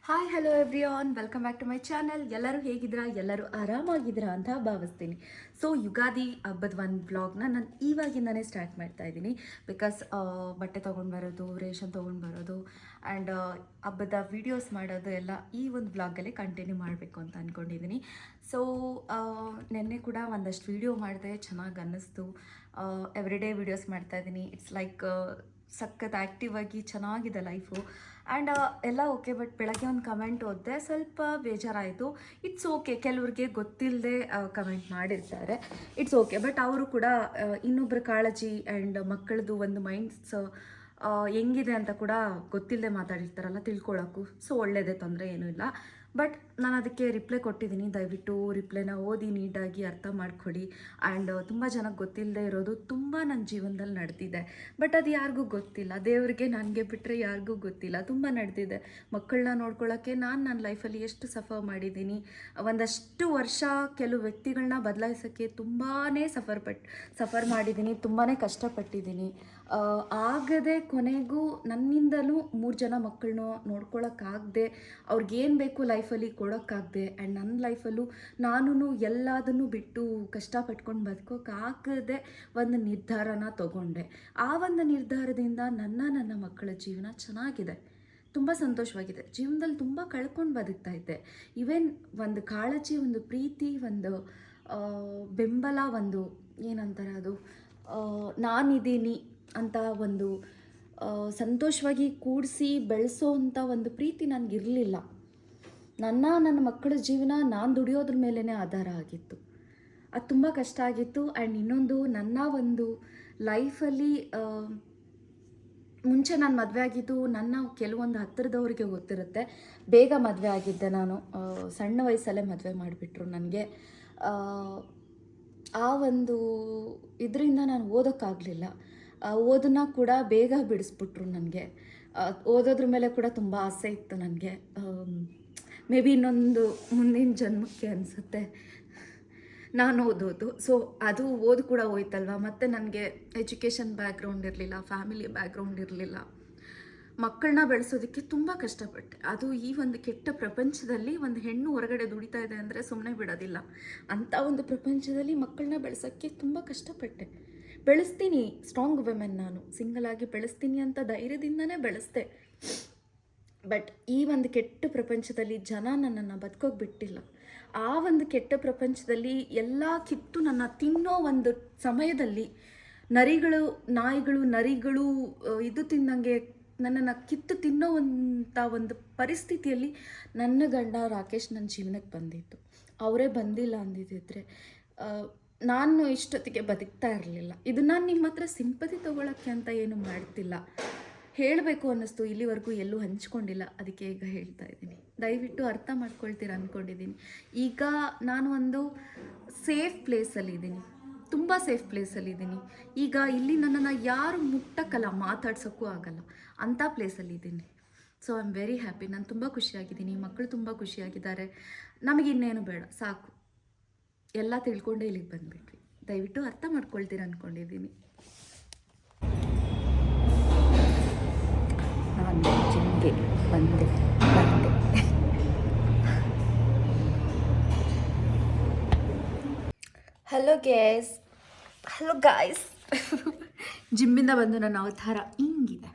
Hi hello everyone welcome back to my channel. ಎಲ್ಲರೂ ಹೇಗಿದ್ದೀರಾ? ಎಲ್ಲರೂ ಆರಾಮಾಗಿದ್ದೀರಾ ಅಂತ ಭಾವಿಸ್ತೀನಿ. ಸೊ ಯುಗಾದಿ ಹಬ್ಬದ ಒಂದು ವ್ಲಾಗ್ನ ನಾನು ಇವಾಗಿಂದನೇ ಸ್ಟಾರ್ಟ್ ಮಾಡ್ತಾ ಇದ್ದೀನಿ. ಬಿಕಾಸ್ ಬಟ್ಟೆ ತೊಗೊಂಡು ಬರೋದು, ರೇಷನ್ ತೊಗೊಂಡು ಬರೋದು ಆ್ಯಂಡ್ ಹಬ್ಬದ ವೀಡಿಯೋಸ್ ಮಾಡೋದು ಎಲ್ಲ ಈ ಒಂದು ವ್ಲಾಗಲ್ಲೇ ಕಂಟಿನ್ಯೂ ಮಾಡಬೇಕು ಅಂತ ಅಂದ್ಕೊಂಡಿದ್ದೀನಿ. ಸೊ ನಿನ್ನೆ ಕೂಡ ಒಂದಷ್ಟು ವೀಡಿಯೋ ಮಾಡಿದೆ, ಚೆನ್ನಾಗಿ ಅನ್ನಿಸ್ತು. ಎವ್ರಿಡೇ ವೀಡಿಯೋಸ್ ಮಾಡ್ತಾಯಿದ್ದೀನಿ. ಇಟ್ಸ್ ಲೈಕ್ ಸಖತ್ ಆ್ಯಕ್ಟಿವ್ ಆಗಿ ಚೆನ್ನಾಗಿದೆ ಲೈಫು ಆ್ಯಂಡ್ ಎಲ್ಲ ಓಕೆ. ಬಟ್ ಬೆಳಗ್ಗೆ ಒಂದು ಕಮೆಂಟ್ ಓದಿದೆ, ಸ್ವಲ್ಪ ಬೇಜಾರಾಯಿತು. ಇಟ್ಸ್ ಓಕೆ, ಕೆಲವ್ರಿಗೆ ಗೊತ್ತಿಲ್ಲದೆ ಕಮೆಂಟ್ ಮಾಡಿರ್ತಾರೆ, ಇಟ್ಸ್ ಓಕೆ. ಬಟ್ ಅವರು ಕೂಡ ಇನ್ನೊಬ್ಬರ ಕಾಳಜಿ ಆ್ಯಂಡ್ ಮಕ್ಕಳದು ಒಂದು ಮೈಂಡ್ಸ್ ಹೆಂಗಿದೆ ಅಂತ ಕೂಡ ಗೊತ್ತಿಲ್ಲದೆ ಮಾತಾಡಿರ್ತಾರಲ್ಲ, ತಿಳ್ಕೊಳ್ಳೋಕ್ಕೂ. ಸೊ ಒಳ್ಳೆಯದೇ, ತೊಂದರೆ ಏನೂ ಇಲ್ಲ. ಬಟ್ ನಾನು ಅದಕ್ಕೆ ರಿಪ್ಲೈ ಕೊಟ್ಟಿದ್ದೀನಿ. ದಯವಿಟ್ಟು ರಿಪ್ಲೈನ ಓದಿ ನೀಟಾಗಿ ಅರ್ಥ ಮಾಡ್ಕೊಳ್ಳಿ. ಆ್ಯಂಡ್ ತುಂಬ ಜನಕ್ಕೆ ಗೊತ್ತಿಲ್ಲದೆ ಇರೋದು ತುಂಬ ನನ್ನ ಜೀವನದಲ್ಲಿ ನಡೆದಿದೆ. ಬಟ್ ಅದು ಯಾರಿಗೂ ಗೊತ್ತಿಲ್ಲ, ದೇವರಿಗೆ ನನಗೆ ಬಿಟ್ಟರೆ ಯಾರಿಗೂ ಗೊತ್ತಿಲ್ಲ. ತುಂಬ ನಡೆದಿದೆ. ಮಕ್ಕಳನ್ನ ನೋಡ್ಕೊಳ್ಳೋಕ್ಕೆ ನಾನು ನನ್ನ ಲೈಫಲ್ಲಿ ಎಷ್ಟು ಸಫರ್ ಮಾಡಿದ್ದೀನಿ. ಒಂದಷ್ಟು ವರ್ಷ ಕೆಲವು ವ್ಯಕ್ತಿಗಳನ್ನ ಬದಲಾಯಿಸೋಕ್ಕೆ ತುಂಬಾ ಸಫರ್ ಮಾಡಿದ್ದೀನಿ, ತುಂಬಾ ಕಷ್ಟಪಟ್ಟಿದ್ದೀನಿ. ಆಗದೆ ಕೊನೆಗೂ ನನ್ನಿಂದಲೂ 3 ಜನ ಮಕ್ಕಳನ್ನ ನೋಡ್ಕೊಳ್ಳೋಕ್ಕಾಗದೆ, ಅವ್ರಿಗೇನು ಬೇಕು ಲೈಫಲ್ಲಿ ಕೊಡೋಕ್ಕಾಗದೆ, ಆ್ಯಂಡ್ ನನ್ನ ಲೈಫಲ್ಲೂ ನಾನು ಎಲ್ಲದನ್ನು ಬಿಟ್ಟು ಕಷ್ಟಪಟ್ಕೊಂಡು ಬದುಕೋಕ್ಕಾಗದೆ ಒಂದು ನಿರ್ಧಾರನ ತೊಗೊಂಡೆ. ಆ ಒಂದು ನಿರ್ಧಾರದಿಂದ ನನ್ನ ಮಕ್ಕಳ ಜೀವನ ಚೆನ್ನಾಗಿದೆ, ತುಂಬ ಸಂತೋಷವಾಗಿದೆ. ಜೀವನದಲ್ಲಿ ತುಂಬ ಕಳ್ಕೊಂಡು ಬದುಕ್ತಾ ಇದ್ದೆ. ಈವನ್ ಒಂದು ಕಾಳಜಿ, ಒಂದು ಪ್ರೀತಿ, ಒಂದು ಬೆಂಬಲ, ಒಂದು ಏನಂತಾರೆ ಅದು, ನಾನಿದ್ದೀನಿ ಅಂತ ಒಂದು ಸಂತೋಷವಾಗಿ ಕೂಡಿಸಿ ಬೆಳೆಸೋ ಅಂಥ ಒಂದು ಪ್ರೀತಿ ನನಗಿರಲಿಲ್ಲ. ನನ್ನ ಮಕ್ಕಳ ಜೀವನ ನಾನು ದುಡಿಯೋದ್ರ ಮೇಲೇ ಆಧಾರ ಆಗಿತ್ತು. ಅದು ತುಂಬ ಕಷ್ಟ ಆಗಿತ್ತು. ಆ್ಯಂಡ್ ಇನ್ನೊಂದು, ನನ್ನ ಒಂದು ಲೈಫಲ್ಲಿ ಮುಂಚೆ ನಾನು ಮದುವೆ ಆಗಿದ್ದು, ನನ್ನ ಕೆಲವೊಂದು ಹತ್ತಿರದವ್ರಿಗೆ ಗೊತ್ತಿರುತ್ತೆ, ಬೇಗ ಮದುವೆ ಆಗಿದ್ದೆ ನಾನು. ಸಣ್ಣ ವಯಸ್ಸಲ್ಲೇ ಮದುವೆ ಮಾಡಿಬಿಟ್ರು ನನಗೆ. ಆ ಒಂದು ಇದರಿಂದ ನಾನು ಓದೋಕ್ಕಾಗಲಿಲ್ಲ. ಓದನ್ನ ಕೂಡ ಬೇಗ ಬಿಡಿಸ್ಬಿಟ್ರು ನನಗೆ. ಓದೋದ್ರ ಮೇಲೆ ಕೂಡ ತುಂಬ ಆಸೆ ಇತ್ತು ನನಗೆ. ಮೇ ಬಿ ಇನ್ನೊಂದು ಮುಂದಿನ ಜನ್ಮಕ್ಕೆ ಅನಿಸುತ್ತೆ ನಾನು ಓದೋದು. ಸೊ ಅದು ಓದು ಕೂಡ ಹೋಯ್ತಲ್ವ. ಮತ್ತು ನನಗೆ ಎಜುಕೇಷನ್ ಬ್ಯಾಕ್ಗ್ರೌಂಡ್ ಇರಲಿಲ್ಲ, ಫ್ಯಾಮಿಲಿ ಬ್ಯಾಕ್ಗ್ರೌಂಡ್ ಇರಲಿಲ್ಲ. ಮಕ್ಕಳನ್ನ ಬೆಳೆಸೋದಕ್ಕೆ ತುಂಬ ಕಷ್ಟಪಟ್ಟೆ. ಅದು ಈ ಒಂದು ಕೆಟ್ಟ ಪ್ರಪಂಚದಲ್ಲಿ ಒಂದು ಹೆಣ್ಣು ಹೊರಗಡೆ ದುಡಿತಾ ಇದೆ ಅಂದರೆ ಸುಮ್ಮನೆ ಬಿಡೋದಿಲ್ಲ. ಅಂಥ ಒಂದು ಪ್ರಪಂಚದಲ್ಲಿ ಮಕ್ಕಳನ್ನ ಬೆಳೆಸೋಕ್ಕೆ ತುಂಬ ಕಷ್ಟಪಟ್ಟೆ. ಬೆಳೆಸ್ತೀನಿ, ಸ್ಟ್ರಾಂಗ್ ವುಮೆನ್ ನಾನು, ಸಿಂಗಲ್ ಆಗಿ ಬೆಳೆಸ್ತೀನಿ ಅಂತ ಧೈರ್ಯದಿಂದನೇ ಬೆಳೆಸ್ದೆ. ಬಟ್ ಈ ಒಂದು ಕೆಟ್ಟ ಪ್ರಪಂಚದಲ್ಲಿ ಜನ ನನ್ನನ್ನು ಬದುಕೋಕೆ ಬಿಟ್ಟಿಲ್ಲ. ಆ ಒಂದು ಕೆಟ್ಟ ಪ್ರಪಂಚದಲ್ಲಿ ಎಲ್ಲ ಕಿತ್ತು ನನ್ನ ತಿನ್ನೋ ಒಂದು ಸಮಯದಲ್ಲಿ ನಾಯಿಗಳು ನರಿಗಳು ಇದು ತಿನ್ನಂಗೆ ನನ್ನನ್ನು ಕಿತ್ತು ತಿನ್ನೋವಂಥ ಒಂದು ಪರಿಸ್ಥಿತಿಯಲ್ಲಿ ನನ್ನ ಗಂಡ ರಾಕೇಶ್ ನನ್ನ ಜೀವನಕ್ಕೆ ಬಂದಿತ್ತು. ಅವರೇ ಬಂದಿಲ್ಲ ಅಂದಿದ್ದರೆ ನಾನು ಇಷ್ಟೊತ್ತಿಗೆ ಬದುಕ್ತಾ ಇರಲಿಲ್ಲ. ಇದು ನಾನು ನಿಮ್ಮ ಹತ್ರ ಸಿಂಪತಿ ತೊಗೊಳಕ್ಕೆ ಅಂತ ಏನು ಮಾಡ್ತಿಲ್ಲ, ಹೇಳಬೇಕು ಅನ್ನಿಸ್ತು. ಇಲ್ಲಿವರೆಗೂ ಎಲ್ಲೂ ಹಂಚ್ಕೊಂಡಿಲ್ಲ, ಅದಕ್ಕೆ ಈಗ ಹೇಳ್ತಾ ಇದ್ದೀನಿ. ದಯವಿಟ್ಟು ಅರ್ಥ ಮಾಡ್ಕೊಳ್ತೀರ ಅಂದ್ಕೊಂಡಿದ್ದೀನಿ. ಈಗ ನಾನು ಒಂದು ಸೇಫ್ ಪ್ಲೇಸಲ್ಲಿದ್ದೀನಿ, ತುಂಬ ಸೇಫ್ ಪ್ಲೇಸಲ್ಲಿದ್ದೀನಿ. ಈಗ ಇಲ್ಲಿ ನನ್ನನ್ನು ಯಾರು ಮುಟ್ಟಕ್ಕಲ್ಲ, ಮಾತಾಡ್ಸೋಕ್ಕೂ ಆಗಲ್ಲ, ಅಂಥ ಪ್ಲೇಸಲ್ಲಿದ್ದೀನಿ. So I am very happy. ನಾನು ತುಂಬ ಖುಷಿಯಾಗಿದ್ದೀನಿ, ಮಕ್ಕಳು ತುಂಬ ಖುಷಿಯಾಗಿದ್ದಾರೆ. ನಮಗಿನ್ನೇನು ಬೇಡ, ಸಾಕು. ಎಲ್ಲ ತಿಳ್ಕೊಂಡೇ ಇಲ್ಲಿಗೆ ಬಂದುಬಿಟ್ವಿ. ದಯವಿಟ್ಟು ಅರ್ಥ ಮಾಡ್ಕೊಳ್ತೀರ ಅಂದ್ಕೊಂಡಿದ್ದೀನಿ. ನಾನು ಜಿಮ್ಗೆ ಬಂದೆ. ಹಲೋ ಗಾಯ್ಸ್ ಜಿಮ್ಮಿಂದ ಬಂದು ನನ್ನ ಅವತಾರ ಹಿಂಗಿದೆ.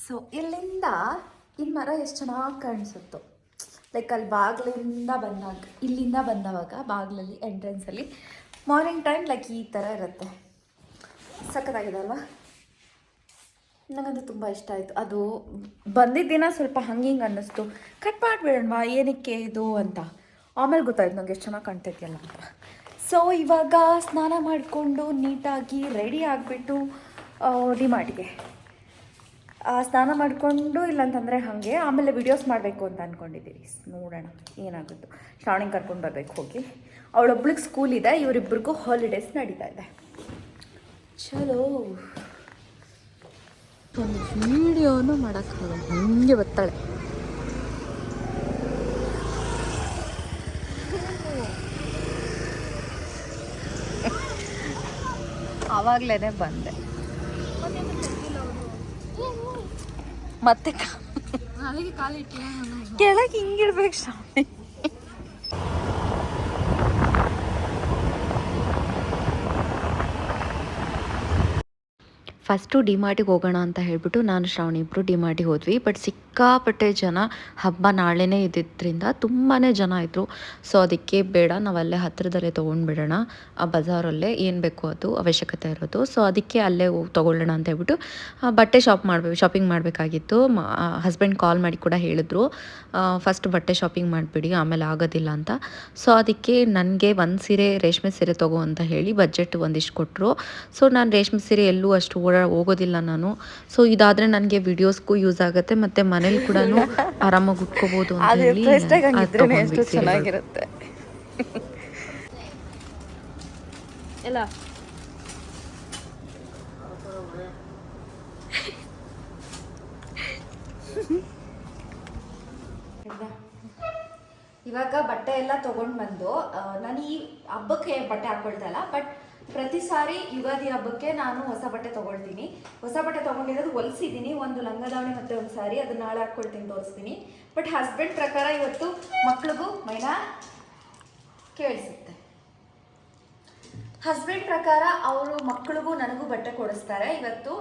ಸೊ ಇಲ್ಲಿಂದ ಈ ಮರ ಎಷ್ಟು ಚೆನ್ನಾಗಿ ಕಾಣಿಸುತ್ತೋ, ಲೈಕ್ ಅಲ್ಲಿ ಇಲ್ಲಿಂದ ಬಂದವಾಗ ಬಾಗಿಲಲ್ಲಿ ಎಂಟ್ರೆನ್ಸಲ್ಲಿ ಮಾರ್ನಿಂಗ್ ಟೈಮ್ ಲೈಕ್ ಈ ಥರ ಇರುತ್ತೆ. ಸಖತ್ತಾಗಿದೆ ಅಲ್ವಾ? ನನಗಂತೂ ತುಂಬ ಇಷ್ಟ ಆಯಿತು. ಅದು ಬಂದಿದ್ದ ದಿನ ಸ್ವಲ್ಪ ಹಿಂಗೆ ಅನ್ನಿಸ್ತು, ಕಟ್ ಮಾಡಿಬಿಡೋಣ ಏನಕ್ಕೆ ಇದು ಅಂತ. ಆಮೇಲೆ ಗೊತ್ತಾಯ್ತು ನನಗೆ ಎಷ್ಟು ಚೆನ್ನಾಗಿ ಕಾಣ್ತೈತಿಯಲ್ಲ ಅಂತ. ಸೊ ಇವಾಗ ಸ್ನಾನ ಮಾಡಿಕೊಂಡು ನೀಟಾಗಿ ರೆಡಿ ಆಗಿಬಿಟ್ಟು ಡಿಮಾರ್ಟ್ಗೆ ಸ್ನಾನ ಮಾಡಿಕೊಂಡು, ಇಲ್ಲಾಂತಂದರೆ ಹಾಗೆ ಆಮೇಲೆ ವಿಡಿಯೋಸ್ ಮಾಡಬೇಕು ಅಂತ ಅಂದ್ಕೊಂಡಿದ್ದೀವಿ. ನೋಡೋಣ ಏನಾಗುತ್ತೋ. ಶ್ರಾವಣಿಗೆ ಕರ್ಕೊಂಡು ಬರಬೇಕು ಹೋಗಿ. ಅವಳೊಬ್ಳಿಗೆ ಸ್ಕೂಲ್ ಇದೆ, ಇವರಿಬ್ಬರಿಗೂ ಹಾಲಿಡೇಸ್ ನಡೀತಾ ಇದೆ. ಚಲೋ ಒಂದು ವಿಡಿಯೋನು ಮಾಡೋಕ್ಕಾಗಲ್ಲ, ಹಂಗೆ ಬರ್ತಾಳೆ. ಆವಾಗಲೇ ಬಂದೆ ಮತ್ತೆ ತಲೆಗೆ ಕಾಲಿಟ್ಟಿಲ್ಲ ಕೆಳಗೆ ಹಿಂಗಿಡ್ಬೇಕು ಶ್ರಾವಣಿ. ಫಸ್ಟು ಡಿಮಾರ್ಟಿಗೆ ಹೋಗೋಣ ಅಂತ ಹೇಳಿಬಿಟ್ಟು ನಾನು ಶ್ರಾವಣಿ ಇಬ್ಬರು ಡಿಮಾರ್ಟಿಗೆ ಹೋದ್ವಿ. ಬಟ್ ಸಿಕ್ಕಾಪಟ್ಟೆ ಜನ, ಹಬ್ಬ ನಾಳೆನೇ ಇದ್ದಿದ್ದರಿಂದ ತುಂಬಾ ಜನ ಇದ್ದರು. ಸೊ ಅದಕ್ಕೆ ಬೇಡ, ನಾವು ಅಲ್ಲೇ ಹತ್ತಿರದಲ್ಲೇ ತೊಗೊಂಡ್ಬಿಡೋಣ, ಆ ಬಜಾರಲ್ಲೇ ಏನು ಬೇಕೋ ಅದು ಅವಶ್ಯಕತೆ ಇರೋದು. ಸೊ ಅದಕ್ಕೆ ಅಲ್ಲೇ ತೊಗೊಳ್ಳೋಣ ಅಂತ ಹೇಳ್ಬಿಟ್ಟು ಬಟ್ಟೆ ಶಾಪಿಂಗ್ ಮಾಡಬೇಕಾಗಿತ್ತು. ಹಸ್ಬೆಂಡ್ ಕಾಲ್ ಮಾಡಿ ಕೂಡ ಹೇಳಿದ್ರು, ಫಸ್ಟ್ ಬಟ್ಟೆ ಶಾಪಿಂಗ್ ಮಾಡಿಬಿಡಿ, ಆಮೇಲೆ ಆಗೋದಿಲ್ಲ ಅಂತ. ಸೊ ಅದಕ್ಕೆ ನನಗೆ ಒಂದು ಸೀರೆ, ರೇಷ್ಮೆ ಸೀರೆ ತೊಗೋ ಅಂತ ಹೇಳಿ ಬಜೆಟ್ ಒಂದಿಷ್ಟು ಕೊಟ್ಟರು. ಸೊ ನಾನು ರೇಷ್ಮೆ ಸೀರೆ ಎಲ್ಲೂ ಅಷ್ಟು ಹೋಗೋದಿಲ್ಲ ನಾನು. ಸೊ ಇದಾದರೆ ನನಗೆ ವಿಡಿಯೋಸ್ಗೂ ಯೂಸ್ ಆಗುತ್ತೆ, ಮತ್ತು ಮನೇಲಿ ಕೂಡ ಆರಾಮಾಗಿ ಉಟ್ಕೋಬೋದು ಅಂತ ಹೇಳಿ ಎಷ್ಟು ಚೆನ್ನಾಗಿರುತ್ತೆ ಎಲ್ಲ. ಇವಾಗ ಬಟ್ಟೆ ಎಲ್ಲ ತೊಗೊಂಡು ಬಂದು ನಾನು ಈ ಹಬ್ಬಕ್ಕೆ ಬಟ್ಟೆ ಹಾಕೊಳ್ತಾ ಇಲ್ಲ, ಬಟ್ ಪ್ರತಿ ಸಾರಿ ಯುಗಾದಿ ಹಬ್ಬಕ್ಕೆ ನಾನು ಹೊಸ ಬಟ್ಟೆ ತೊಗೊಳ್ತೀನಿ. ಹೊಸ ಬಟ್ಟೆ ತೊಗೊಂಡಿರೋದು ಹೊಲಿಸಿದ್ದೀನಿ, ಒಂದು ಲಂಗ ದಾವಣಿ ಮತ್ತು ಒಂದು ಸಾರಿ, ಅದು ನಾಳೆ ಹಾಕ್ಕೊಳ್ತೀನಿ, ತೋರಿಸ್ತೀನಿ. ಬಟ್ ಹಸ್ಬೆಂಡ್ ಪ್ರಕಾರ ಇವತ್ತು ಮಕ್ಳಿಗೂ ಮೈನಾ ಕೇಳಿಸುತ್ತೆ. ಹಸ್ಬೆಂಡ್ ಪ್ರಕಾರ ಅವರು ಮಕ್ಳಿಗೂ ನನಗೂ ಬಟ್ಟೆ ಕೊಡಿಸ್ತಾರೆ ಇವತ್ತು.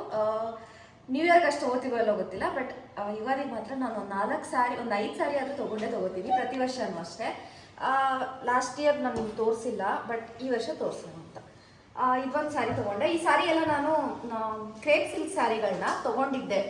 ನ್ಯೂ ಇಯರ್ಗೆ ಅಷ್ಟು ಹೋಗ್ತೀವಲ್ಲೋ ಗೊತ್ತಿಲ್ಲ, ಬಟ್ ಯುಗಾದಿಗೆ ಮಾತ್ರ ನಾನು ಒಂದು 4 ಸಾರಿ, ಒಂದು 5 ಸಾರಿ ಆದರೂ ತೊಗೋತೀನಿ ಪ್ರತಿ ವರ್ಷನೂ ಅಷ್ಟೇ. ಲಾಸ್ಟ್ ಇಯರ್ ನಾನು ತೋರಿಸಿಲ್ಲ, ಬಟ್ ಈ ವರ್ಷ ತೋರಿಸೋಣ ಅಂತ ಇದೊಂದು ಸ್ಯಾರಿ ತೊಗೊಂಡೆ. ಈ ಸಾರಿ ಎಲ್ಲ ನಾನು ಕ್ರೇಪ್ ಸಿಲ್ಕ್ ಸ್ಯಾರಿಗಳನ್ನ ತೊಗೊಂಡಿದ್ದೆ.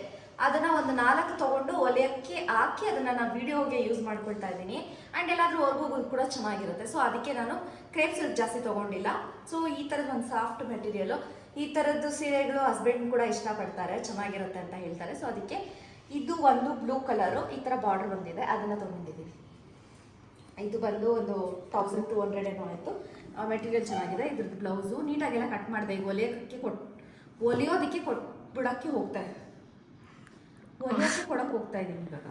ಅದನ್ನು ಒಂದು 4 ತೊಗೊಂಡು ಹೊಲಿಯೋಕ್ಕೆ ಹಾಕಿ ಅದನ್ನು ನಾನು ವೀಡಿಯೋಗೆ ಯೂಸ್ ಮಾಡ್ಕೊಳ್ತಾ ಇದ್ದೀನಿ. ಆ್ಯಂಡ್ ಎಲ್ಲಾದರೂ ಹೊರಗೋಗೋದು ಕೂಡ ಚೆನ್ನಾಗಿರುತ್ತೆ. ಸೊ ಅದಕ್ಕೆ ನಾನು ಕ್ರೇಪ್ ಸಿಲ್ಕ್ ಜಾಸ್ತಿ ತೊಗೊಂಡಿಲ್ಲ. ಸೊ ಈ ಥರದ್ದು ಒಂದು ಸಾಫ್ಟ್ ಮೆಟೀರಿಯಲು, ಈ ಥರದ್ದು ಸೀರೆಗಳು ಹಸ್ಬೆಂಡ್ ಕೂಡ ಇಷ್ಟಪಡ್ತಾರೆ, ಚೆನ್ನಾಗಿರುತ್ತೆ ಅಂತ ಹೇಳ್ತಾರೆ. ಸೊ ಅದಕ್ಕೆ ಇದು ಒಂದು ಬ್ಲೂ ಕಲರು, ಈ ಥರ ಬಾರ್ಡರ್ ಬಂದಿದೆ, ಅದನ್ನು ತೊಗೊಂಡಿದ್ದೀನಿ. ಇದು ಬಂದು ಒಂದು 1200 ಏನೋ ಆಯಿತು. ಮೆಟೀರಿಯಲ್ ಚೆನ್ನಾಗಿದೆ. ಇದ್ರದ್ದು ಬ್ಲೌಸು ನೀಟಾಗೆಲ್ಲ ಕಟ್ ಮಾಡಿದೆ. ಈಗ ಹೊಲಿಯೋದಕ್ಕೆ ಕೊಟ್ಬಿಡೋಕ್ಕೆ ಹೋಗ್ತಾಯಿದ್ದೆ, ಹೊಲಿಯೋಕ್ಕೆ ಕೊಡೋಕ್ಕೆ ಹೋಗ್ತಾ ಇದ್ದೀನಿ. ಇವಾಗ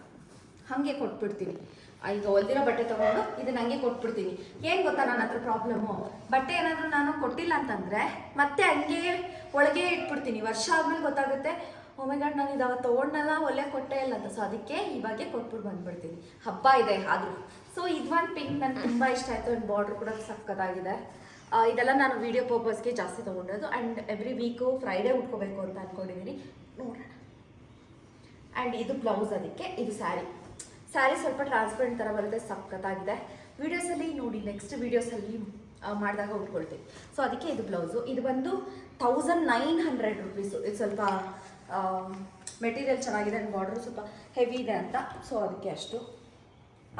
ಹಾಗೆ ಕೊಟ್ಬಿಡ್ತೀನಿ. ಈಗ ಹೊಲ್ದಿರೋ ಬಟ್ಟೆ ತೊಗೊಂಡು ಇದನ್ನ ಹಂಗೆ ಕೊಟ್ಬಿಡ್ತೀನಿ. ಏನು ಗೊತ್ತಾ ನನ್ನ ಹತ್ರ ಪ್ರಾಬ್ಲಮ್ಮು, ಬಟ್ಟೆ ಏನಾದರೂ ನಾನು ಕೊಟ್ಟಿಲ್ಲ ಅಂತಂದರೆ ಮತ್ತೆ ಹಂಗೆ ಒಳಗೆ ಇಟ್ಬಿಡ್ತೀನಿ. ವರ್ಷ ಆದ್ಮೇಲೆ ಗೊತ್ತಾಗುತ್ತೆ, ಓ ಮೈ ಗಾಡ್ ನಾನು ಇದಾಗ ತೊಗೊಂಡಲ್ಲ, ಒಳ್ಳೆ ಕೊಟ್ಟೇ ಇಲ್ಲ ಅಂತ. ಸೊ ಅದಕ್ಕೆ ಇವಾಗೆ ಕೊಟ್ಬಿಟ್ಟು ಬಂದ್ಬಿಡ್ತೀನಿ. ಹಬ್ಬ ಇದೆ ಆದರೂ. ಸೊ ಇದೊಂದು ಪಿಂಕ್ ನನಗೆ ತುಂಬ ಇಷ್ಟ ಆಯಿತು. ಆ್ಯಂಡ್ ಬಾರ್ಡ್ರ್ ಕೂಡ ಸಕ್ಕತ್ತಾಗಿದೆ. ಇದೆಲ್ಲ ನಾನು ವೀಡಿಯೋ ಪರ್ಪಸ್ಗೆ ಜಾಸ್ತಿ ತೊಗೊಂಡಿರೋದು. ಆ್ಯಂಡ್ ಎವ್ರಿ ವೀಕು ಫ್ರೈಡೇ ಉಟ್ಕೋಬೇಕು ಅಂತ ಅಂದ್ಕೊಂಡಿದ್ದೀನಿ, ನೋಡೋಣ. ಆ್ಯಂಡ್ ಇದು ಬ್ಲೌಸ್, ಅದಕ್ಕೆ ಇದು ಸ್ಯಾರಿ ಸ್ವಲ್ಪ ಟ್ರಾನ್ಸ್ಪರೆಂಟ್ ಥರ ಬರುತ್ತೆ, ಸಕ್ಕತ್ತಾಗಿದೆ. ವೀಡಿಯೋಸಲ್ಲಿ ನೋಡಿ, ನೆಕ್ಸ್ಟ್ ವೀಡಿಯೋಸಲ್ಲಿ ಮಾಡಿದಾಗ ಉಟ್ಕೊಳ್ತೀವಿ. ಸೊ ಅದಕ್ಕೆ ಇದು ಬ್ಲೌಸು. ಇದು ಬಂದು 1900 ರುಪೀಸು. ಇದು ಸ್ವಲ್ಪ ಮೆಟೀರಿಯಲ್ ಚೆನ್ನಾಗಿದೆ ಆ್ಯಂಡ್ ಬಾರ್ಡ್ರು ಸ್ವಲ್ಪ ಹೆವಿ ಇದೆ ಅಂತ. ಸೊ ಅದಕ್ಕೆ ಅಷ್ಟು.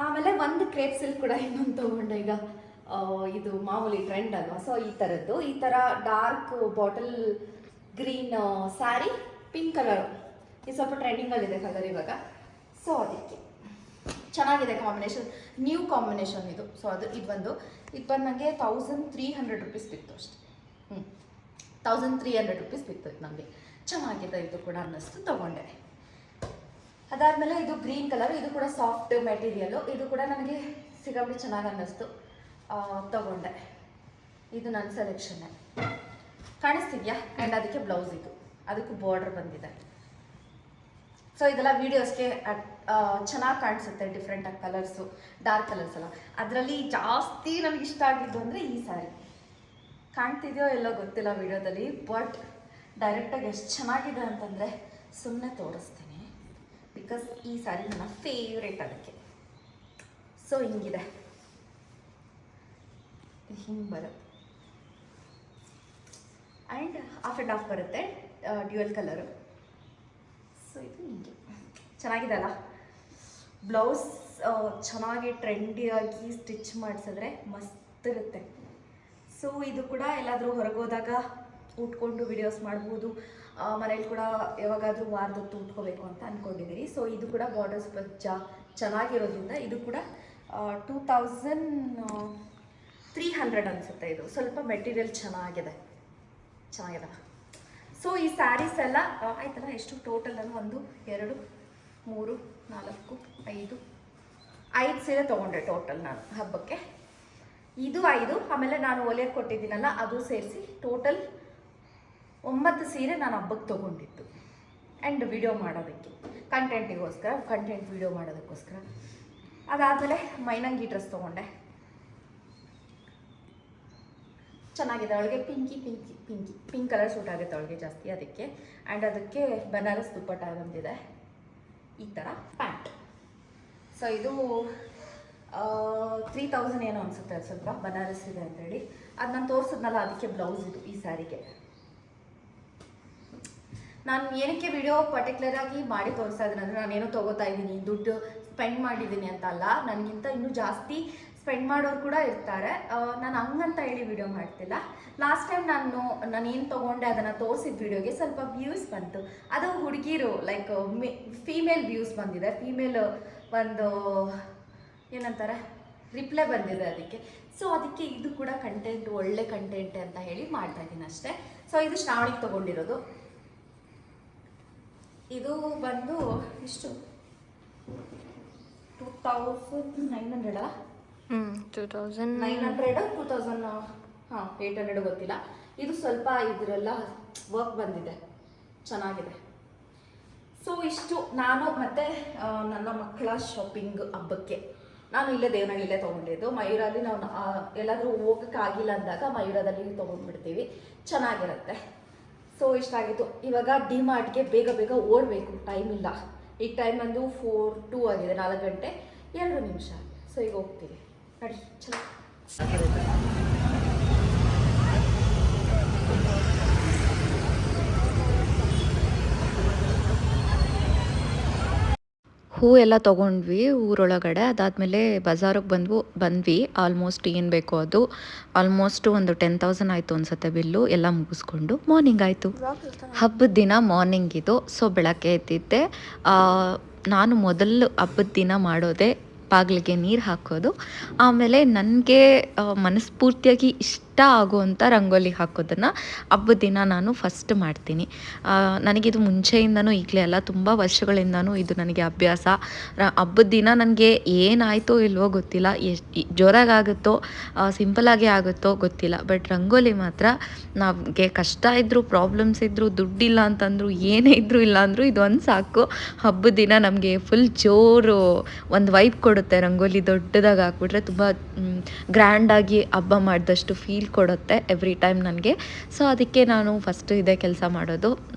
ಆಮೇಲೆ ಒಂದು ಕ್ರೇಪ್ ಸಿಲ್ಕ್ ಕೂಡ ಇನ್ನೊಂದು ತೊಗೊಂಡೆ. ಈಗ ಇದು ಮಾಮೂಲಿ ಟ್ರೆಂಡ್ ಅಲ್ವಾ. ಸೊ ಈ ಥರದ್ದು, ಈ ಥರ dark bottle green sari, pink colour, ಇದು ಸ್ವಲ್ಪ ಟ್ರೆಂಡಿಂಗಲ್ಲಿದೆ ಕಲರ್ ಇವಾಗ. ಸೊ ಅದಕ್ಕೆ ಚೆನ್ನಾಗಿದೆ ಕಾಂಬಿನೇಷನ್, ನ್ಯೂ ಕಾಂಬಿನೇಷನ್ ಇದು. ಸೊ ಇದು ಬಂದು ನನಗೆ 1300 ರುಪೀಸ್ ಬಿತ್ತು ಅಷ್ಟೆ. 1300 ರುಪೀಸ್ ಬಿತ್ತು ಇದು ನನಗೆ. ಚೆನ್ನಾಗಿದೆ ಇದು ಕೂಡ ಅನ್ನಿಸ್ತು, ತೊಗೊಂಡೆ. ಅದಾದಮೇಲೆ ಇದು ಗ್ರೀನ್ ಕಲರ್, ಇದು ಕೂಡ ಸಾಫ್ಟ್ ಮೆಟೀರಿಯಲು, ಇದು ಕೂಡ ನನಗೆ ಸಿಕ್ಕಾಪಟ್ಟೆ ಚೆನ್ನಾಗಿ ಅನ್ನಿಸ್ತು, ತೊಗೊಂಡೆ. ಇದು ನನ್ನ ಸೆಲೆಕ್ಷನ್ನೇ, ಕಾಣಿಸ್ತಿದ್ಯಾ? ಆ್ಯಂಡ್ ಅದಕ್ಕೆ ಬ್ಲೌಸ್, ಇದು ಅದಕ್ಕೂ ಬಾರ್ಡರ್ ಬಂದಿದೆ. ಸೊ ಇದೆಲ್ಲ ವೀಡಿಯೋಸ್ಗೆ ಚೆನ್ನಾಗಿ ಕಾಣಿಸುತ್ತೆ, ಡಿಫ್ರೆಂಟಾಗಿ ಕಲರ್ಸು, ಡಾರ್ಕ್ ಕಲರ್ಸ್ ಎಲ್ಲ. ಅದರಲ್ಲಿ ಜಾಸ್ತಿ ನನಗೆ ಇಷ್ಟ ಆಗಿದ್ದು ಅಂದರೆ ಈ ಸ್ಯಾರಿ. ಕಾಣ್ತಿದೆಯೋ ಎಲ್ಲೋ ಗೊತ್ತಿಲ್ಲ ವೀಡಿಯೋದಲ್ಲಿ, ಬಟ್ ಡೈರೆಕ್ಟಾಗಿ ಎಷ್ಟು ಚೆನ್ನಾಗಿದೆ ಅಂತಂದರೆ ಸುಮ್ಮನೆ ತೋರಿಸ್ತೀನಿ. ಬಿಕಾಸ್ ಈ ಸ್ಯಾರಿ ನನ್ನ ಫೇವ್ರೇಟ್ ಅದಕ್ಕೆ. ಸೊ ಹಿಂಗಿದೆ, ಹಿಂಗೆ ಬರುತ್ತೆ. ಆ್ಯಂಡ್ ಆಫ್ ಆ್ಯಂಡ್ ಆಫ್ ಬರುತ್ತೆ, ಡ್ಯುಯಲ್ ಕಲರು. ಸೊ ಇದು ಹಿಂಗೆ ಚೆನ್ನಾಗಿದೆ ಅಲ್ಲ. ಬ್ಲೌಸ್ ಚೆನ್ನಾಗಿ ಟ್ರೆಂಡಿಯಾಗಿ ಸ್ಟಿಚ್ ಮಾಡಿಸಿದ್ರೆ ಮಸ್ತ್ ಇರುತ್ತೆ. ಸೊ ಇದು ಕೂಡ ಎಲ್ಲಾದರೂ ಹೊರಗೋದಾಗ ಉಟ್ಕೊಂಡು ವಿಡಿಯೋಸ್ ಮಾಡ್ಬೋದು. ಮನೇಲಿ ಕೂಡ ಯಾವಾಗಾದರೂ ವಾರದೊತ್ತು ಉಟ್ಕೋಬೇಕು ಅಂತ ಅಂದ್ಕೊಂಡಿದ್ದೀರಿ. ಸೊ ಇದು ಕೂಡ ಬಾರ್ಡರ್ ಸ್ವಲ್ಪ ಚೆನ್ನಾಗಿರೋದ್ರಿಂದ ಇದು ಕೂಡ 2300 ಅನಿಸುತ್ತೆ. ಇದು ಸ್ವಲ್ಪ ಮೆಟೀರಿಯಲ್ ಚೆನ್ನಾಗಿದೆ. ಸೊ ಈ ಸ್ಯಾರೀಸ್ ಎಲ್ಲ ಆಯ್ತಲ್ಲ, ಎಷ್ಟು ಟೋಟಲ್ ಅನ್ನು 1 2 3 4 5 ಸೀರೆ ತೊಗೊಂಡೆ ಟೋಟಲ್ ನಾನು ಹಬ್ಬಕ್ಕೆ. ಇದು 5, ಆಮೇಲೆ ನಾನು ಹೊಲಿಯಕ್ಕೆ ಕೊಟ್ಟಿದ್ದೀನಲ್ಲ ಅದು ಸೇರಿಸಿ ಟೋಟಲ್ 9 ಸೀರೆ ನಾನು ಹಬ್ಬಕ್ಕೆ ತೊಗೊಂಡಿದ್ದು. ಆ್ಯಂಡ್ ವಿಡಿಯೋ ಮಾಡೋದಕ್ಕೆ ಕಂಟೆಂಟಿಗೋಸ್ಕರ, ಕಂಟೆಂಟ್ ವೀಡಿಯೋ ಮಾಡೋದಕ್ಕೋಸ್ಕರ. ಅದಾದಮೇಲೆ ಮೈನಂಗಿ ಡ್ರೆಸ್ ತೊಗೊಂಡೆ, ಚೆನ್ನಾಗಿದೆ. ಅವಳಿಗೆ ಪಿಂಕ್ ಕಲರ್ ಸೂಟ್ ಆಗುತ್ತೆ ಅವಳಿಗೆ ಜಾಸ್ತಿ, ಅದಕ್ಕೆ. ಆ್ಯಂಡ್ ಅದಕ್ಕೆ ಬನಾರಸ್ ದುಪ್ಪಟ್ಟ ಬಂದಿದೆ, ಈ ಥರ ಪ್ಯಾಂಟ್. ಸೊ ಇದು 3000 ಏನೋ ಅನಿಸುತ್ತೆ, ಅದು ಸ್ವಲ್ಪ ಬನಾರಸ್ ಇದೆ ಅಂತೇಳಿ. ಅದು ನಾನು ತೋರಿಸಿದ್ನಲ್ಲ, ಅದಕ್ಕೆ ಬ್ಲೌಸ್ ಇದು ಈ ಸ್ಯಾರಿಗೆ. ನಾನು ಏನಕ್ಕೆ ವಿಡಿಯೋ ಪರ್ಟಿಕ್ಯುಲರಾಗಿ ಮಾಡಿ ತೋರಿಸ್ತಾ ಇದ್ದೀನಿ ಅಂದರೆ, ನಾನೇನೋ ತೊಗೋತಾ ಇದ್ದೀನಿ, ದುಡ್ಡು ಸ್ಪೆಂಡ್ ಮಾಡಿದ್ದೀನಿ ಅಂತ ಅಲ್ಲ. ನನಗಿಂತ ಇನ್ನೂ ಜಾಸ್ತಿ ಸ್ಪೆಂಡ್ ಮಾಡೋರು ಕೂಡ ಇರ್ತಾರೆ. ನಾನು ಹಂಗಂತ ಹೇಳಿ ವಿಡಿಯೋ ಮಾಡ್ತಿಲ್ಲ. ಲಾಸ್ಟ್ ಟೈಮ್ ನಾನು ಏನು ತೊಗೊಂಡೆ ಅದನ್ನು ತೋರಿಸಿದ ವಿಡಿಯೋಗೆ ಸ್ವಲ್ಪ ವ್ಯೂಸ್ ಬಂತು. ಅದು ಹುಡುಗಿರು ಲೈಕ್ ಫೀಮೇಲ್ ವ್ಯೂಸ್ ಬಂದಿದೆ, ಫೀಮೇಲ್ ಒಂದು ಏನಂತಾರೆ ರಿಪ್ಲೈ ಬಂದಿದೆ ಅದಕ್ಕೆ. ಸೊ ಅದಕ್ಕೆ ಇದು ಕೂಡ ಕಂಟೆಂಟ್, ಒಳ್ಳೆ ಕಂಟೆಂಟ್ ಅಂತ ಹೇಳಿ ಮಾಡ್ತಾ ಇದ್ದೀನಿ ಅಷ್ಟೇ. ಸೊ ಇದು ಶ್ರಾವಣಿಗೆ ತೊಗೊಂಡಿರೋದು. ಇದು ಬಂದು ಇಷ್ಟು 2900 ಅಲ್ಲ, 2900 2000 ಹಾಂ 800 ಗೊತ್ತಿಲ್ಲ. ಇದು ಸ್ವಲ್ಪ ಇದರೆಲ್ಲ ವರ್ಕ್ ಬಂದಿದೆ, ಚೆನ್ನಾಗಿದೆ. ಸೊ ಇಷ್ಟು ನಾನು ಮತ್ತು ನನ್ನ ಮಕ್ಕಳ ಶಾಪಿಂಗ್ ಹಬ್ಬಕ್ಕೆ ನಾನು ಇಲ್ಲೇ ದೇವನಹಳ್ಳಿಲೇ ತೊಗೊಂಡಿದ್ದು. ಮಯೂರಲ್ಲಿ ನಾವು ಎಲ್ಲಾದರೂ ಹೋಗೋಕ್ಕಾಗಿಲ್ಲ ಅಂದಾಗ ಮಯೂರದಲ್ಲಿ ತೊಗೊಂಡ್ಬಿಡ್ತೀವಿ, ಚೆನ್ನಾಗಿರುತ್ತೆ. ಸೊ ಇಷ್ಟಾಗಿತ್ತು. ಇವಾಗ ಡಿಮಾರ್ಟ್ಗೆ ಬೇಗ ಬೇಗ ಓಡಬೇಕು, ಟೈಮ್ ಇಲ್ಲ. ಈಗ ಟೈಮ್ ಬಂದು 4:02 ಆಗಿದೆ, 4 ಗಂಟೆ 2 ನಿಮಿಷ. ಸೊ ಈಗ ಹೋಗ್ತೀವಿ ನೋಡಿ, ಚೆನ್ನಾಗಿ. ಹೂ ಎಲ್ಲ ತೊಗೊಂಡ್ವಿ ಊರೊಳಗಡೆ. ಅದಾದಮೇಲೆ ಬಜಾರಿಗೆ ಬಂದ್ವಿ. ಆಲ್ಮೋಸ್ಟ್ ಏನು ಬೇಕೋ ಅದು ಆಲ್ಮೋಸ್ಟ್ ಒಂದು 10,000 ಆಯಿತು ಅನ್ಸುತ್ತೆ ಬಿಲ್ಲು. ಎಲ್ಲ ಮುಗಿಸ್ಕೊಂಡು ಮಾರ್ನಿಂಗ್ ಆಯಿತು. ಹಬ್ಬದ ದಿನ ಮಾರ್ನಿಂಗ್ ಇದು. ಸೊ ಬೆಳಗ್ಗೆ ಎದ್ದಿದ್ದೆ. ನಾನು ಮೊದಲು ಹಬ್ಬದ ದಿನ ಮಾಡೋದೇ ಬಾಗಿಲಿಗೆ ನೀರು ಹಾಕೋದು. ಆಮೇಲೆ ನನಗೆ ಮನಸ್ಫೂರ್ತಿಯಾಗಿ ಇಷ್ಟ ಆಗುವಂಥ ರಂಗೋಲಿ ಹಾಕೋದನ್ನು ಹಬ್ಬದ ದಿನ ನಾನು ಫಸ್ಟ್ ಮಾಡ್ತೀನಿ. ನನಗಿದು ಮುಂಚೆಯಿಂದನೂ ಈಗಲೇ ಅಲ್ಲ, ತುಂಬ ವರ್ಷಗಳಿಂದನೂ ಇದು ನನಗೆ ಅಭ್ಯಾಸ. ಹಬ್ಬದ ದಿನ ನನಗೆ ಏನಾಯಿತೋ ಇಲ್ವೋ ಗೊತ್ತಿಲ್ಲ, ಎಷ್ಟು ಜೋರಾಗುತ್ತೋ ಸಿಂಪಲಾಗಿ ಆಗುತ್ತೋ ಗೊತ್ತಿಲ್ಲ, ಬಟ್ ರಂಗೋಲಿ ಮಾತ್ರ ನಮಗೆ ಕಷ್ಟ ಇದ್ದರೂ, ಪ್ರಾಬ್ಲಮ್ಸ್ ಇದ್ದರೂ, ದುಡ್ಡಿಲ್ಲ ಅಂತಂದ್ರು, ಏನೇ ಇದ್ದರೂ ಇಲ್ಲ ಅಂದರೂ ಇದು ಒಂದು ಸಾಕು. ಹಬ್ಬದ ದಿನ ನಮಗೆ ಫುಲ್ ಜೋರು ಒಂದು ವೈಬ್ ಕೊಡುತ್ತೆ. ರಂಗೋಲಿ ದೊಡ್ಡದಾಗಿ ಹಾಕ್ಬಿಟ್ರೆ ತುಂಬ ಗ್ರ್ಯಾಂಡಾಗಿ ಹಬ್ಬ ಮಾಡಿದಷ್ಟು ಫೀಲ್ ಕೊಡುತ್ತೆ ಎವ್ರಿ ಟೈಮ್ ನನಗೆ. ಸೊ ಅದಕ್ಕೆ ನಾನು ಫಸ್ಟು ಇದೇ ಕೆಲಸ ಮಾಡೋದು.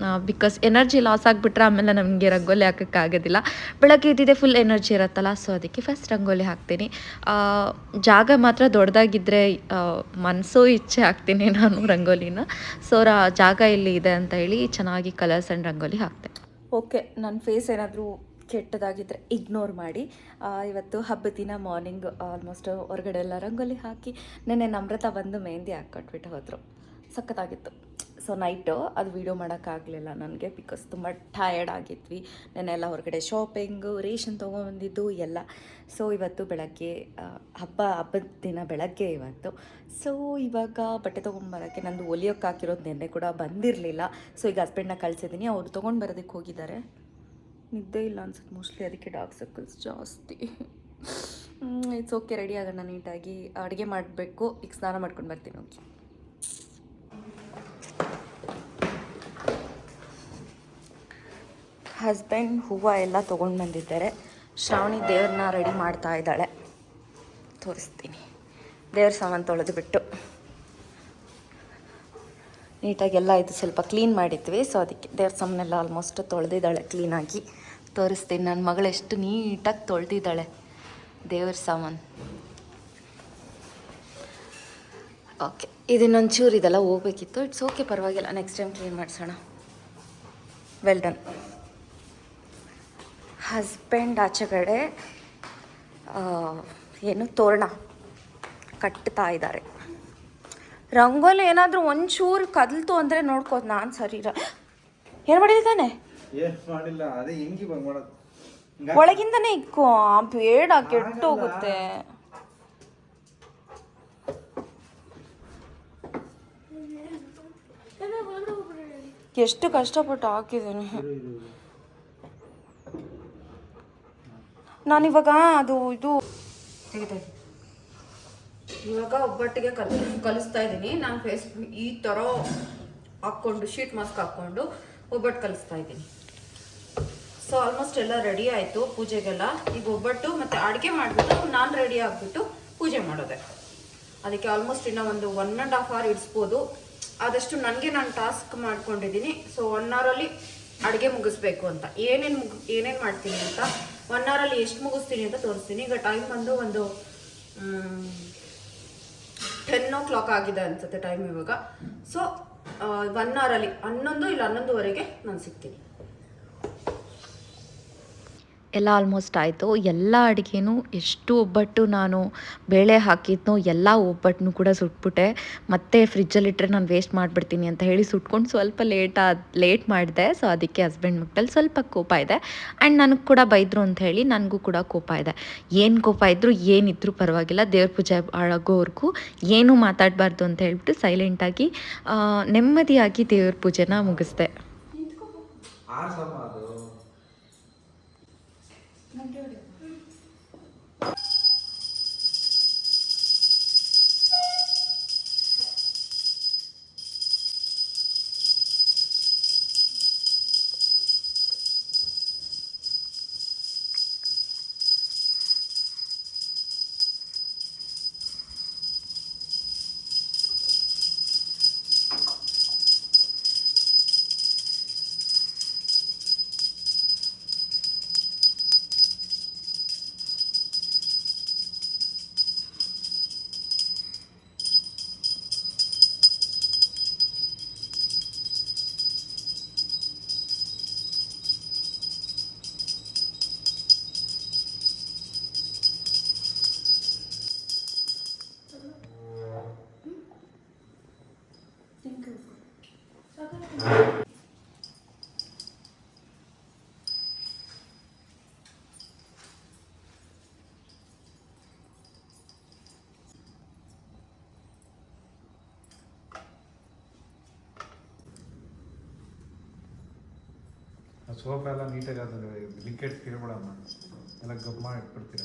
ಬಿಕಾಸ್ ಎನರ್ಜಿ ಲಾಸ್ ಆಗಿಬಿಟ್ರೆ ಆಮೇಲೆ ನಮಗೆ ರಂಗೋಲಿ ಹಾಕೋಕ್ಕಾಗೋದಿಲ್ಲ. ಬೆಳಗ್ಗೆ ಇದ್ದಿದ್ದೆ ಫುಲ್ ಎನರ್ಜಿ ಇರುತ್ತಲ್ಲ, ಸೊ ಅದಕ್ಕೆ ಫಸ್ಟ್ ರಂಗೋಲಿ ಹಾಕ್ತೀನಿ. ಜಾಗ ಮಾತ್ರ ದೊಡ್ಡದಾಗಿದ್ದರೆ ಮನಸ್ಸು ಇಚ್ಛೆ ಹಾಕ್ತೀನಿ ನಾನು ರಂಗೋಲಿನ. ಸೊ ಜಾಗ ಇಲ್ಲಿ ಇದೆ ಅಂತ ಹೇಳಿ ಚೆನ್ನಾಗಿ ಕಲರ್ಸ್ ಆ್ಯಂಡ್ ರಂಗೋಲಿ ಹಾಕ್ತೆ. ಓಕೆ, ನನ್ನ ಫೇಸ್ ಏನಾದರೂ ಕೆಟ್ಟದಾಗಿದ್ದರೆ ಇಗ್ನೋರ್ ಮಾಡಿ. ಇವತ್ತು ಹಬ್ಬದ ದಿನ ಮಾರ್ನಿಂಗ್ ಆಲ್ಮೋಸ್ಟ್ ಹೊರಗಡೆ ಎಲ್ಲ ರಂಗೋಲಿ ಹಾಕಿ, ನೆನ್ನೆ ನಮ್ರತ ಬಂದು ಮೆಹಂದಿ ಹಾಕ್ಕೊಟ್ಬಿಟ್ಟು ಹೋದರು. ಸಖತ್ತಾಗಿತ್ತು. ಸೊ ನೈಟು ಅದು ವೀಡಿಯೋ ಮಾಡೋಕ್ಕಾಗಲಿಲ್ಲ ನನಗೆ, ಬಿಕಾಸ್ ತುಂಬ ಟಯರ್ಡ್ ಆಗಿದ್ವಿ. ನೆನ್ನೆಲ್ಲ ಹೊರಗಡೆ ಶಾಪಿಂಗು, ರೇಷನ್ ತೊಗೊಂಬಂದಿದ್ದು ಎಲ್ಲ. ಸೊ ಇವತ್ತು ಬೆಳಗ್ಗೆ ಹಬ್ಬದ ದಿನ ಬೆಳಗ್ಗೆ ಇವತ್ತು. ಸೊ ಇವಾಗ ಬಟ್ಟೆ ತೊಗೊಂಬರೋಕ್ಕೆ ನಂದು ಹೊಲಿಯೋಕ್ಕೆ ಹಾಕಿರೋದು ನೆನ್ನೆ ಕೂಡ ಬಂದಿರಲಿಲ್ಲ. ಸೊ ಈಗ ಹಸ್ಬೆಂಡ್ನ ಕಳಿಸಿದ್ದೀನಿ, ಅವ್ರು ತೊಗೊಂಡು ಬರೋದಕ್ಕೆ ಹೋಗಿದ್ದಾರೆ. ನಿದ್ದೆ ಇಲ್ಲ ಅನ್ಸುತ್ತೆ ಮೋಸ್ಟ್ಲಿ, ಅದಕ್ಕೆ ಡಾರ್ಕ್ ಸರ್ಕಲ್ಸ್ ಜಾಸ್ತಿ. ಇಟ್ಸ್ ಓಕೆ, ರೆಡಿ ಆಗೋಣ ನೀಟಾಗಿ. ಅಡುಗೆ ಮಾಡಬೇಕು. ಈಗ ಸ್ನಾನ ಮಾಡ್ಕೊಂಡು ಬರ್ತೀನಿ. ಓಕೆ, ಹಸ್ಬೆಂಡ್ ಹೂವು ಎಲ್ಲ ತೊಗೊಂಡು ಬಂದಿದ್ದಾರೆ. ಶ್ರಾವಣಿ ದೇವ್ರನ್ನ ರೆಡಿ ಮಾಡ್ತಾ ಇದ್ದಾಳೆ, ತೋರಿಸ್ತೀನಿ. ದೇವ್ರ ಸಾಮಾನು ತೊಳೆದು ಬಿಟ್ಟು ನೀಟಾಗೆಲ್ಲ ಇದು ಸ್ವಲ್ಪ ಕ್ಲೀನ್ ಮಾಡಿದ್ವಿ. ಸೊ ಅದಕ್ಕೆ ದೇವ್ರ ಸಾಮಾನೆಲ್ಲ ಆಲ್ಮೋಸ್ಟ್ ತೊಳೆದಿದ್ದಾಳೆ ಕ್ಲೀನಾಗಿ. ತೋರಿಸ್ತೀನಿ ನನ್ನ ಮಗಳು ಎಷ್ಟು ನೀಟಾಗಿ ತೊಳೆದಿದ್ದಾಳೆ ದೇವ್ರ ಸಾಮಾನು. ಓಕೆ, ಇದನ್ನೊಂದು ಚೂರು ಇದೆಲ್ಲ ಹೋಗ್ಬೇಕಿತ್ತು. ಇಟ್ಸ್ ಓಕೆ, ಪರವಾಗಿಲ್ಲ, ನೆಕ್ಸ್ಟ್ ಟೈಮ್ ಕ್ಲೀನ್ ಮಾಡಿಸೋಣ. Well done. ಹಸ್ಬೆಂಡ್ ಆಚೆಗಡೆ ಏನು ತೋರಣ ಕಟ್ತಾ ಇದ್ದಾರೆ. ರಂಗೋಲಿ ಏನಾದರೂ ಒಂಚೂರು ಕದಲ್ತು ಅಂದರೆ ನೋಡ್ಕೋದು. ನಾನು ಸರಿ ಏನು ಮಾಡಿದ್ದಾನೆ, ಒಳಗಿಂದನೇ ಇಕ್ಕೋ, ಬೇಡ ಕೆಟ್ಟೋಗುತ್ತೆ. ಎಷ್ಟು ಕಷ್ಟಪಟ್ಟು ಹಾಕಿದ್ದೀನಿ ನಾನಿವಾಗ. ಅದು ಇದು ಇವಾಗ ಒಬ್ಬಟ್ಟಿಗೆ ಕಲಿಸ್ತಾ ಇದ್ದೀನಿ ನಾನು. ಈ ಥರ ಹಾಕ್ಕೊಂಡು ಶೀಟ್ ಮಾಸ್ಕ್ ಹಾಕ್ಕೊಂಡು ಒಬ್ಬಟ್ಟು ಕಲಿಸ್ತಾ ಇದ್ದೀನಿ. ಸೊ ಸೊ ಆಲ್ಮೋಸ್ಟ್ ಎಲ್ಲ ರೆಡಿ ಆಯಿತು ಪೂಜೆಗೆಲ್ಲ. ಈಗ ಒಬ್ಬಟ್ಟು ಮತ್ತು ಅಡುಗೆ ಮಾಡಿಬಿಟ್ಟು ನಾನು ರೆಡಿ ಆಗಿಬಿಟ್ಟು ಪೂಜೆ ಮಾಡೋದೆ. ಅದಕ್ಕೆ ಆಲ್ಮೋಸ್ಟ್ ಇನ್ನೂ ಒಂದು 1.5 hour ಇಡಿಸ್ಬೋದು. ಆದಷ್ಟು ನನಗೆ ನಾನು ಟಾಸ್ಕ್ ಮಾಡ್ಕೊಂಡಿದ್ದೀನಿ. ಸೊ 1 hour ಅಡುಗೆ ಮುಗಿಸ್ಬೇಕು ಅಂತ. ಏನೇನು ಮಾಡ್ತೀನಿ ಅಂತ 1 hour ಎಷ್ಟು ಮುಗಿಸ್ತೀನಿ ಅಂತ ತೋರಿಸ್ತೀನಿ. ಈಗ ಟೈಮ್ ಬಂದು ಒಂದು 10 o'clock ಆಗಿದೆ ಅನ್ಸುತ್ತೆ ಟೈಮ್ ಇವಾಗ. ಸೊ 1 hour 11 ಇಲ್ಲ 11:15 ನಾನು ಸಿಗ್ತೀನಿ. ಎಲ್ಲ ಆಲ್ಮೋಸ್ಟ್ ಆಯಿತು. ಎಲ್ಲ ಅಡುಗೆನೂ ಎಷ್ಟು ಒಬ್ಬಟ್ಟು ನಾನು ಬೇಳೆ ಹಾಕಿದ್ನೋ ಎಲ್ಲ ಒಬ್ಬಟ್ಟನ್ನು ಕೂಡ ಸುಟ್ಬಿಟ್ಟೆ. ಮತ್ತೆ ಫ್ರಿಜ್ಜಲ್ಲಿಟ್ಟರೆ ನಾನು ವೇಸ್ಟ್ ಮಾಡಿಬಿಡ್ತೀನಿ ಅಂತ ಹೇಳಿ ಸುಟ್ಕೊಂಡು ಸ್ವಲ್ಪ ಲೇಟ್ ಮಾಡಿದೆ. ಸೊ ಅದಕ್ಕೆ ಹಸ್ಬೆಂಡ್ ಮಕ್ಕಳಲ್ಲಿ ಸ್ವಲ್ಪ ಕೋಪ ಇದೆ. ಆ್ಯಂಡ್ ನನಗೆ ಕೂಡ ಬೈದರು ಅಂತ ಹೇಳಿ ನನಗೂ ಕೂಡ ಕೋಪ ಇದೆ. ಏನು ಕೋಪ ಇದ್ದರೂ ಏನಿದ್ರೂ ಪರವಾಗಿಲ್ಲ, ದೇವ್ರ ಪೂಜೆ ಆಗೋವರೆಗೂ ಏನೂ ಮಾತಾಡಬಾರ್ದು ಅಂತ ಹೇಳ್ಬಿಟ್ಟು ಸೈಲೆಂಟಾಗಿ ನೆಮ್ಮದಿಯಾಗಿ ದೇವ್ರ ಪೂಜೆನ ಮುಗಿಸ್ದೆ. ಸೋಪ್ ಎಲ್ಲ ನೀಟಾಗಿ ಅದು ಲಿಕ್ವಿಡ್ ಇರ್ಬಿಡಮ್ಮ, ಎಲ್ಲ ಗಬ್ಬು ಮಾಡಿ ಇಟ್ಬಿಡ್ತೀರ.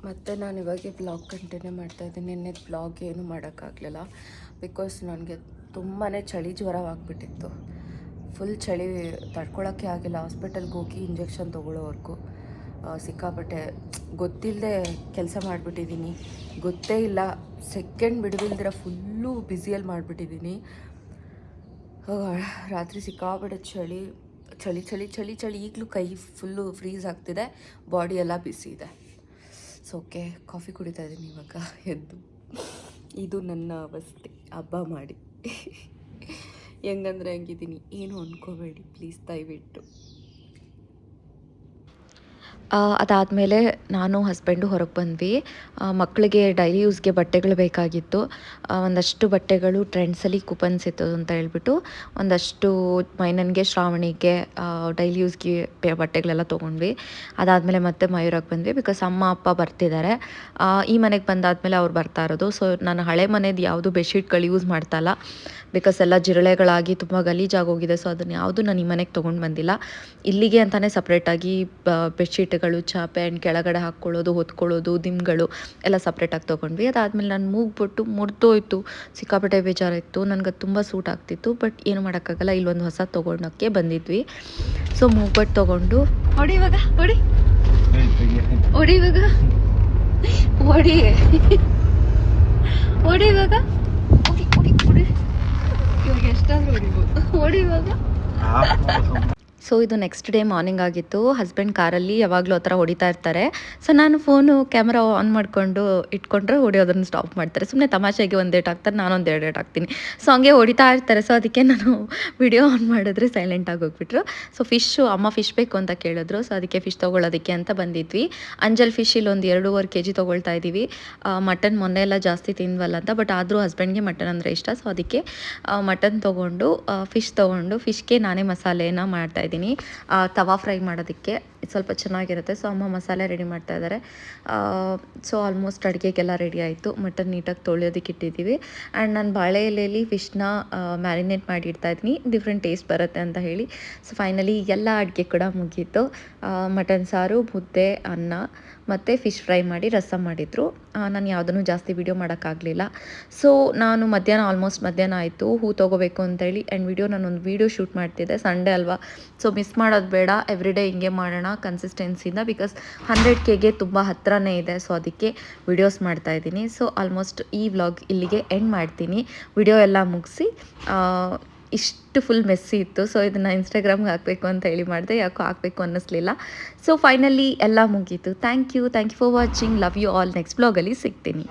ಮತ್ತು ನಾನು ಇವಾಗ ಬ್ಲಾಗ್ ಕಂಟಿನ್ಯೂ ಮಾಡ್ತಾಯಿದ್ದೀನಿ. ನಿನ್ನೆ ಬ್ಲಾಗ್ ಏನೂ ಮಾಡೋಕ್ಕಾಗಲಿಲ್ಲ ಬಿಕಾಸ್ ನನಗೆ ತುಂಬಾ ಚಳಿ ಜ್ವರವಾಗ್ಬಿಟ್ಟಿತ್ತು. ಫುಲ್ ಚಳಿ ತಡ್ಕೊಳೋಕ್ಕೆ ಆಗಿಲ್ಲ. ಹಾಸ್ಪಿಟಲ್ಗೆ ಹೋಗಿ ಇಂಜೆಕ್ಷನ್ ತೊಗೊಳ್ಳೋವರೆಗೂ ಸಿಕ್ಕಾಪಟ್ಟೆ ಗೊತ್ತಿಲ್ಲದೆ ಕೆಲಸ ಮಾಡಿಬಿಟ್ಟಿದ್ದೀನಿ. ಗೊತ್ತೇ ಇಲ್ಲ, ಸೆಕೆಂಡ್ ಬಿಡುವಿಲ್ದಿರ ಫುಲ್ಲು ಬ್ಯುಸಿಯಲ್ಲಿ ಮಾಡಿಬಿಟ್ಟಿದ್ದೀನಿ. ರಾತ್ರಿ ಸಿಕ್ಕಾಪಟ್ಟೆ ಚಳಿ ಚಳಿ ಚಳಿ ಚಳಿ ಚಳಿ ಈಗಲೂ ಕೈ ಫುಲ್ಲು ಫ್ರೀಸ್ ಆಗ್ತಿದೆ, ಬಾಡಿ ಎಲ್ಲ ಬಿಸಿ ಇದೆ. ಸೊ ಓಕೆ, ಕಾಫಿ ಕುಡಿತಾ ಇದ್ದೀನಿ ಇವಾಗ ಎದ್ದು. ಇದು ನನ್ನ ಅವಸ್ಥೆ ಹಬ್ಬ ಮಾಡಿ. ಹೆಂಗಂದ್ರೆ ಹಂಗಿದ್ದೀನಿ, ಏನು ಅಂದ್ಕೋಬೇಡಿ ಪ್ಲೀಸ್ ದಯವಿಟ್ಟು. ಅದಾದಮೇಲೆ ನಾನು ಹಸ್ಬೆಂಡು ಹೊರಗೆ ಬಂದ್ವಿ. ಮಕ್ಕಳಿಗೆ ಡೈಲಿ ಯೂಸ್ಗೆ ಬಟ್ಟೆಗಳು ಬೇಕಾಗಿತ್ತು. ಒಂದಷ್ಟು ಬಟ್ಟೆಗಳು ಟ್ರೆಂಡ್ಸಲ್ಲಿ ಕೂಪನ್ಸ್ ಇತ್ತು ಅಂತ ಹೇಳ್ಬಿಟ್ಟು ಒಂದಷ್ಟು ಮೈನನ್ಗೆ ಶ್ರಾವಣಿಗೆ ಡೈಲಿ ಯೂಸ್ಗೆ ಬಟ್ಟೆಗಳೆಲ್ಲ ತೊಗೊಂಡ್ವಿ. ಅದಾದಮೇಲೆ ಮತ್ತೆ ಮಯೂರಾಗೆ ಬಂದ್ವಿ ಬಿಕಾಸ್ ಅಮ್ಮ ಅಪ್ಪ ಬರ್ತಿದ್ದಾರೆ. ಈ ಮನೆಗೆ ಬಂದಾದಮೇಲೆ ಅವ್ರು ಬರ್ತಾ ಇರೋದು. ಸೊ ನಾನು ಹಳೆ ಮನೆದು ಯಾವುದು ಬೆಡ್ಶೀಟ್ಗಳು ಯೂಸ್ ಮಾಡ್ತಾಯಿಲ್ಲ ಬಿಕಾಸ್ ಎಲ್ಲ ಜಿರಳೆಗಳಾಗಿ ತುಂಬ ಗಲೀಜಾಗೋಗಿದೆ. ಸೊ ಅದನ್ನು ಯಾವುದು ನಾನು ಈ ಮನೆಗೆ ತೊಗೊಂಡು ಬಂದಿಲ್ಲ. ಇಲ್ಲಿಗೆ ಅಂತಲೇ ಸಪ್ರೇಟಾಗಿ ಬೆಡ್ಶೀಟ್ಗಳು, ಚಾಪೆ ಆ್ಯಂಡ್ ಕೆಳಗಡೆ ಹಾಕ್ಕೊಳ್ಳೋದು, ಹೊತ್ಕೊಳ್ಳೋದು, ದಿಂಬ್ಗಳು ಎಲ್ಲ ಸಪ್ರೇಟಾಗಿ ತೊಗೊಂಡ್ವಿ. ಅದಾದಮೇಲೆ ನಾನು ಮೂಗ್ಬಿಟ್ಟು ಮುರಿದೋಯ್ತು, ಸಿಕ್ಕಾಪಟ್ಟೆ ಬೇಜಾರಾಯಿತು. ನನಗೆ ತುಂಬ ಸೂಟ್ ಆಗ್ತಿತ್ತು, ಬಟ್ ಏನು ಮಾಡೋಕ್ಕಾಗಲ್ಲ. ಇಲ್ಲೊಂದು ಹೊಸ ತೊಗೊಳೋಕ್ಕೆ ಬಂದಿದ್ವಿ. ಸೊ ಮೂಗ್ಬಟ್ಟು ತೊಗೊಂಡು ಹೊಡಿ ಇವಾಗ ಹೊಡಿ ಹೊಡಿ ಇವಾಗ ಹೊಡಿ ಹೊಡಿ ಇವಾಗ ಹೊಡಿ ಹೊಡಿ ಹೊಡಿ ಇವಾಗ ಎಷ್ಟಾದರೂ ಹೊಡಿಬೋದು. ಹೊಡಿ ಇವಾಗ. ಸೊ ಇದು ನೆಕ್ಸ್ಟ್ ಡೇ ಮಾರ್ನಿಂಗ್ ಆಗಿತ್ತು. ಹಸ್ಬೆಂಡ್ ಕಾರಲ್ಲಿ ಯಾವಾಗಲೂ ಆ ಥರ ಹೊಡಿತಾ ಇರ್ತಾರೆ. ಸೊ ನಾನು ಕ್ಯಾಮ್ರಾ ಆನ್ ಮಾಡಿಕೊಂಡು ಇಟ್ಕೊಂಡ್ರೆ ಹೊಡಿಯೋದನ್ನು ಸ್ಟಾಪ್ ಮಾಡ್ತಾರೆ. ಸುಮ್ಮನೆ ತಮಾಷೆಗೆ ಒಂದು ಏಟ್ ಹಾಕ್ತಾರೆ, ನಾನೊಂದು 2 ಏಟ್ ಹಾಕ್ತೀನಿ. ಸೊ ಹಂಗೆ ಹೊಡಿತಾ ಇರ್ತಾರೆ. ಸೊ ಅದಕ್ಕೆ ನಾನು ವಿಡಿಯೋ ಆನ್ ಮಾಡಿದ್ರೆ ಸೈಲೆಂಟಾಗಿ ಹೋಗ್ಬಿಟ್ರು. ಸೊ ಅಮ್ಮ ಫಿಶ್ ಬೇಕು ಅಂತ ಕೇಳಿದ್ರು. ಸೊ ಅದಕ್ಕೆ ಫಿಶ್ ತೊಗೊಳೋದಕ್ಕೆ ಅಂತ ಬಂದಿದ್ವಿ. ಅಂಜಲ್ ಫಿಶ್ ಇಲ್ಲಿ ಒಂದು 2.5 kg ತೊಗೊಳ್ತಾ ಇದ್ದೀವಿ. ಮಟನ್ ಮೊನ್ನೆ ಎಲ್ಲ ಜಾಸ್ತಿ ತಿನ್ವಲ್ಲ ಅಂತ, ಬಟ್ ಆದರೂ ಹಸ್ಬೆಂಡ್ಗೆ ಮಟನ್ ಅಂದರೆ ಇಷ್ಟ. ಸೊ ಅದಕ್ಕೆ ಮಟನ್ ತೊಗೊಂಡು ಫಿಶ್ ತೊಗೊಂಡು ಫಿಶ್ಗೆ ನಾನೇ ಮಸಾಲೆನ ಮಾಡ್ತಾಯಿದ್ದೀನಿ. ಇಟ್ಟಿದ್ದೀನಿ ತವಾ ಫ್ರೈ ಮಾಡೋದಕ್ಕೆ. ಸ್ವಲ್ಪ ಚೆನ್ನಾಗಿರುತ್ತೆ. ಸೊ ಅಮ್ಮ ಮಸಾಲೆ ರೆಡಿ ಮಾಡ್ತಾ ಇದ್ದಾರೆ. ಸೊ ಆಲ್ಮೋಸ್ಟ್ ಅಡುಗೆಗೆಲ್ಲ ರೆಡಿ ಆಯಿತು. ಮಟನ್ ನೀಟಾಗಿ ತೊಳೆಯೋದಕ್ಕೆ ಇಟ್ಟಿದ್ದೀವಿ. ಆ್ಯಂಡ್ ನಾನು ಬಾಳೆ ಎಲೆಯಲ್ಲಿ ಫಿಶ್ನ ಮ್ಯಾರಿನೇಟ್ ಮಾಡಿ ಇಡ್ತಾಯಿದ್ದೀನಿ, ಡಿಫ್ರೆಂಟ್ ಟೇಸ್ಟ್ ಬರುತ್ತೆ ಅಂತ ಹೇಳಿ. ಸೊ ಫೈನಲಿ ಎಲ್ಲ ಅಡುಗೆ ಕೂಡ ಮುಗೀತು. ಮಟನ್ ಸಾರು, ಮುದ್ದೆ, ಅನ್ನ ಮತ್ತು ಫಿಶ್ ಫ್ರೈ ಮಾಡಿ ರಸಮ್ ಮಾಡಿದರು. ನಾನು ಯಾವುದನ್ನು ಜಾಸ್ತಿ ವೀಡಿಯೋ ಮಾಡೋಕ್ಕಾಗಲಿಲ್ಲ. ಸೊ ನಾನು ಆಲ್ಮೋಸ್ಟ್ ಮಧ್ಯಾಹ್ನ ಆಯಿತು ಹೂ ತೊಗೋಬೇಕು ಅಂತೇಳಿ. ಆ್ಯಂಡ್ ನಾನೊಂದು ವೀಡಿಯೋ ಶೂಟ್ ಮಾಡ್ತಿದ್ದೆ, ಸಂಡೇ ಅಲ್ವಾ. ಸೊ ಮಿಸ್ ಮಾಡೋದು ಬೇಡ, ಎವ್ರಿಡೇ ಹಿಂಗೆ ಮಾಡೋಣ ಕನ್ಸಿಸ್ಟೆನ್ಸಿಯಿಂದ. ಬಿಕಾಸ್ 100Kಗೆ ತುಂಬ ಹತ್ರನೇ ಇದೆ. ಸೊ ಅದಕ್ಕೆ ವೀಡಿಯೋಸ್ ಮಾಡ್ತಾಯಿದ್ದೀನಿ. ಸೊ ಆಲ್ಮೋಸ್ಟ್ ಈ ವ್ಲಾಗ್ ಇಲ್ಲಿಗೆ ಎಂಡ್ ಮಾಡ್ತೀನಿ. ವಿಡಿಯೋ ಎಲ್ಲ ಮುಗಿಸಿ ಇಷ್ಟು ಫುಲ್ ಮೆಸ್ಸಿ ಇತ್ತು. ಸೊ ಇದನ್ನು ಇನ್ಸ್ಟಾಗ್ರಾಮ್ಗೆ ಹಾಕಬೇಕು ಅಂತ ಹೇಳಿ ಮಾಡಿದೆ, ಯಾಕೋ ಹಾಕಬೇಕು ಅನ್ನಿಸ್ಲಿಲ್ಲ. ಸೊ ಫೈನಲಿ ಎಲ್ಲ ಮುಗೀತು. Thank you for watching. Love you all. Next ಬ್ಲಾಗಲ್ಲಿ ಸಿಗ್ತೀನಿ.